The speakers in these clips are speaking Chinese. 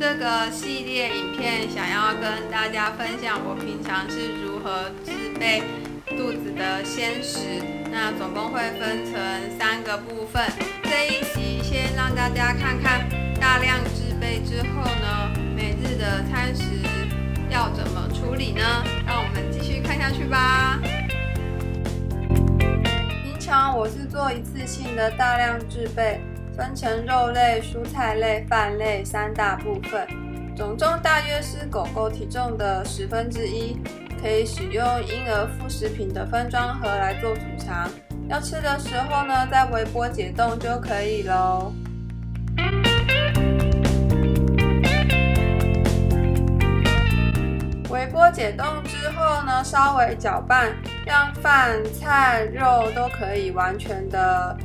这个系列影片想要跟大家分享我平常是如何制备肚子的鲜食。那总共会分成3个部分。这一集先让大家看看大量制备之后呢，每日的餐食要怎么处理呢？让我们继续看下去吧。平常我是做一次性的大量制备，分成肉类、蔬菜类、饭类3大部分，总重大约是狗狗体重的1/10，可以使用婴儿副食品的分装盒来做储藏。要吃的时候呢，再微波解冻就可以咯。微波解冻之后呢，稍微搅拌，让饭、菜、肉都可以完全的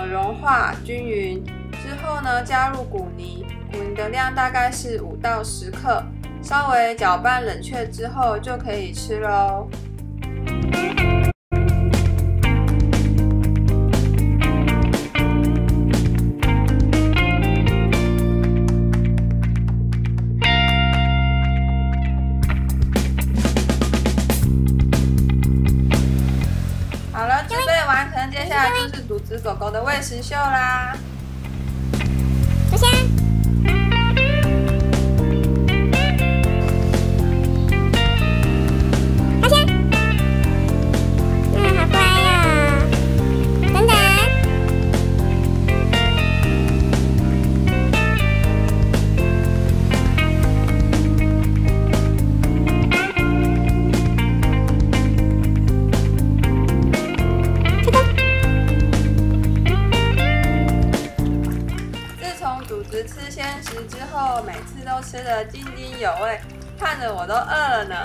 融化均匀。之后呢，加入谷泥，谷泥的量大概是5到10克，稍微搅拌冷却之后就可以吃咯。好了，准备完成，接下来就是肚子狗狗的喂食秀啦。首先，好香，好乖呀！等等，肚子吃鲜食之后，每次都吃得津津有味，看着我都饿了呢。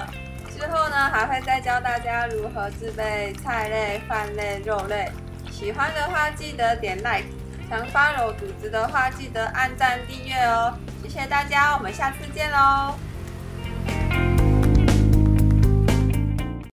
之后呢，还会再教大家如何制备菜类、饭类、肉类。喜欢的话记得点 like， 想 follow 肚子的话记得按赞订阅哦。谢谢大家，我们下次见喽。